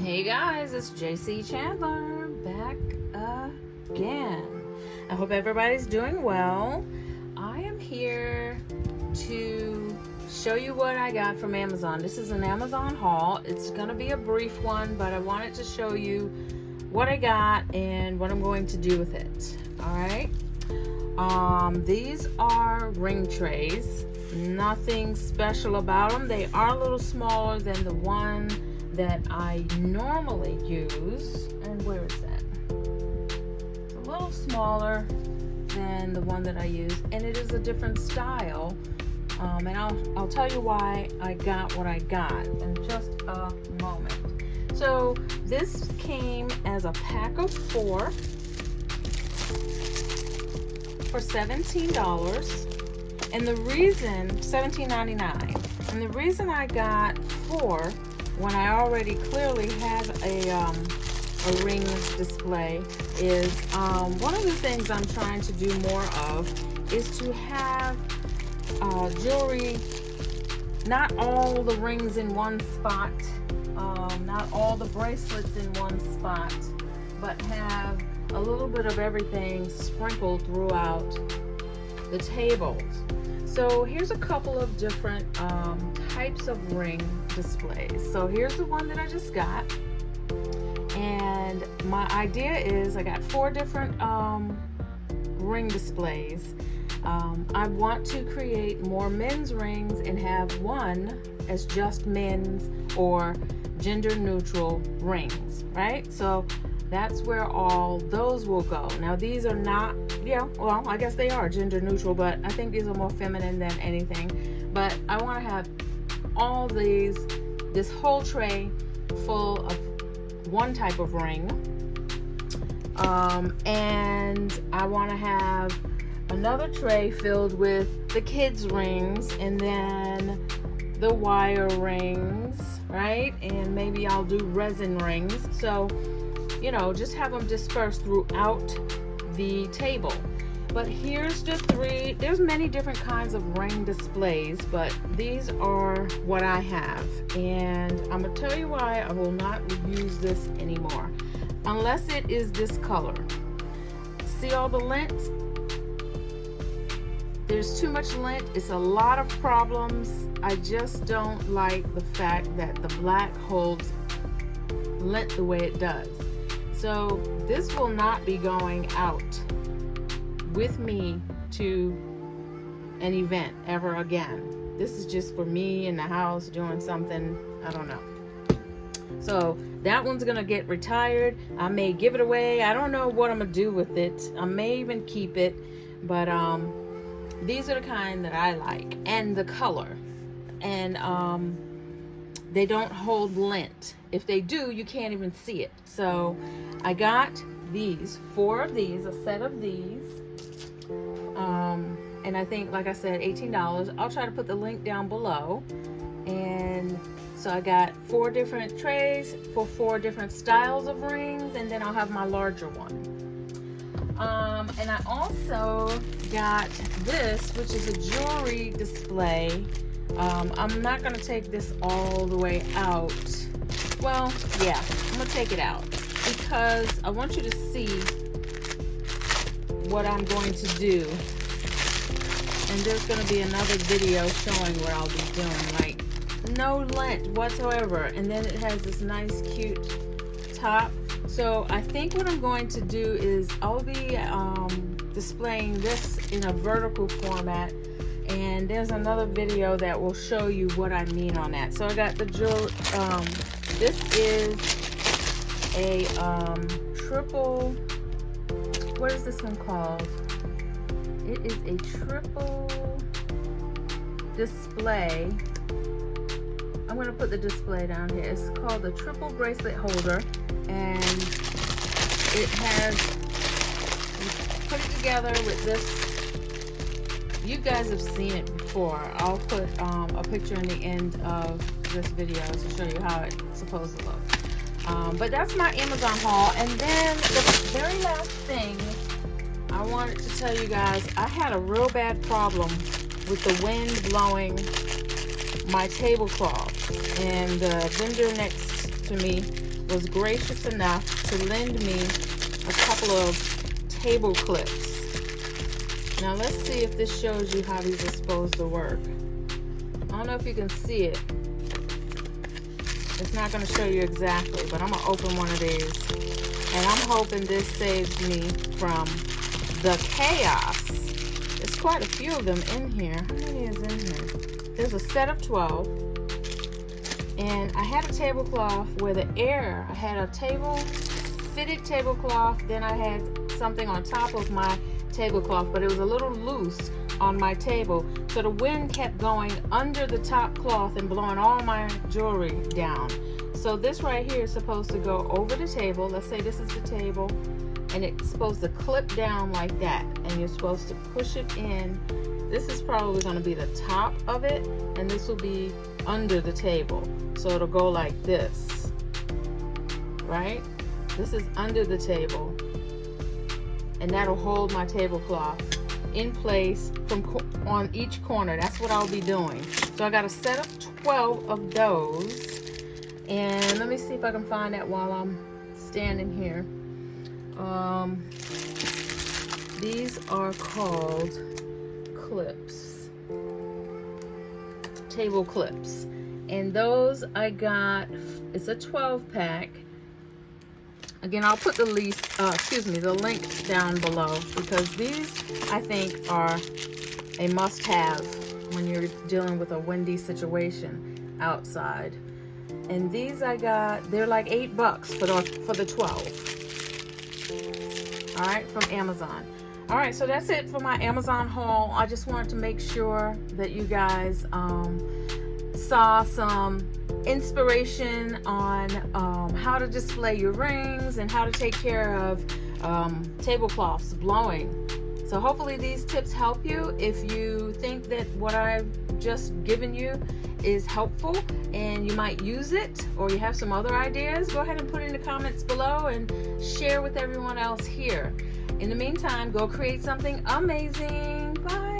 Hey guys, it's JayCee Chandler back again. I hope everybody's doing well. I am here to show you what I got from Amazon. This is an Amazon haul. It's gonna be a brief one, but I wanted to show you what I got and what I'm going to do with it. All right. These are ring trays. Nothing special about them. They are a little smaller than the one that I normally use. And where is that? A little smaller than the one that I use, and it is a different style. And I'll tell you why I got what I got in just a moment. So this came as a pack of 4 for $17. And the reason, $17.99, and the reason I got 4 when I already clearly have a ring display is one of the things I'm trying to do more of is to have jewelry, not all the rings in one spot, not all the bracelets in one spot, but have a little bit of everything sprinkled throughout the tables. So here's a couple of different types of ring displays. So here's the one that I just got, and my idea is I got 4 different ring displays. I want to create more men's rings and have one as just men's or gender neutral rings, right? So that's where all those will go. Now these are not, yeah, well, I guess they are gender neutral, but I think these are more feminine than anything. But I want to have all these, this whole tray full of one type of ring. And I want to have another tray filled with the kids' rings, and then the wire rings, right? And maybe I'll do resin rings. So, you know, just have them dispersed throughout the table. But here's the 3. There's many different kinds of ring displays, but these are what I have. And I'm gonna tell you why I will not use this anymore unless it is this color. See all the lint? There's too much lint. It's a lot of problems. I just don't like the fact that the black holds lint the way it does. So this will not be going out with me to an event ever again. This is just for me in the house doing something, I don't know. So that one's gonna get retired. I may give it away. I don't know what I'm gonna do with it. I may even keep it, but these are the kind that I like, and the color, and they don't hold lint. If they do, you can't even see it. So I got these, 4 of these, a set of these, and I think, like I said, $18. I'll try to put the link down below. And so I got 4 different trays for 4 different styles of rings, and then I'll have my larger one. And I also got this, which is a jewelry display. I'm not gonna take this all the way out. Well, yeah, I'm gonna take it out because I want you to see what I'm going to do. And there's gonna be another video showing what I'll be doing, like no lint whatsoever. And then it has this nice cute top. So I think what I'm going to do is I'll be displaying this in a vertical format, and there's another video that will show you what I mean on that. So I got the jewelry. This is a triple, what is this one called? It is a triple display. I'm going to put the display down here. It's called the triple bracelet holder, and it has, you put it together with this. You guys have seen it before. I'll put a picture in the end of this video to show you how it's supposed to look. But that's my Amazon haul. And then the very last thing I wanted to tell you guys, I had a real bad problem with the wind blowing my tablecloth, and the vendor next to me was gracious enough to lend me a couple of table clips. Now let's see if this shows you how these are supposed to work. I don't know if you can see it. It's not going to show you exactly, but I'm going to open one of these. And I'm hoping this saves me from the chaos. There's quite a few of them in here. How many is in here? There's a set of 12. And I had a tablecloth where the air, I had a fitted tablecloth, then I had something on top of my tablecloth, but it was a little loose on my table, so the wind kept going under the top cloth and blowing all my jewelry down. So this right here is supposed to go over the table. Let's say this is the table, and it's supposed to clip down like that, and you're supposed to push it in. This is probably going to be the top of it, and this will be under the table, so it'll go like this, right? This is under the table, and that'll hold my tablecloth in place from on each corner. That's what I'll be doing. So I got a set of 12 of those, and let me see if I can find that while I'm standing here. These are called clips, table clips, and those I got, it's a 12 pack. Again, I'll put the link down below, because these I think are a must-have when you're dealing with a windy situation outside. And these I got, they're like $8 for the 12. All right, from Amazon. All right, so that's it for my Amazon haul. I just wanted to make sure that you guys saw some inspiration on how to display your rings and how to take care of tablecloths blowing. So hopefully these tips help you. If you think that what I've just given you is helpful and you might use it, or you have some other ideas, go ahead and put it in the comments below and share with everyone else here. In the meantime, go create something amazing. Bye.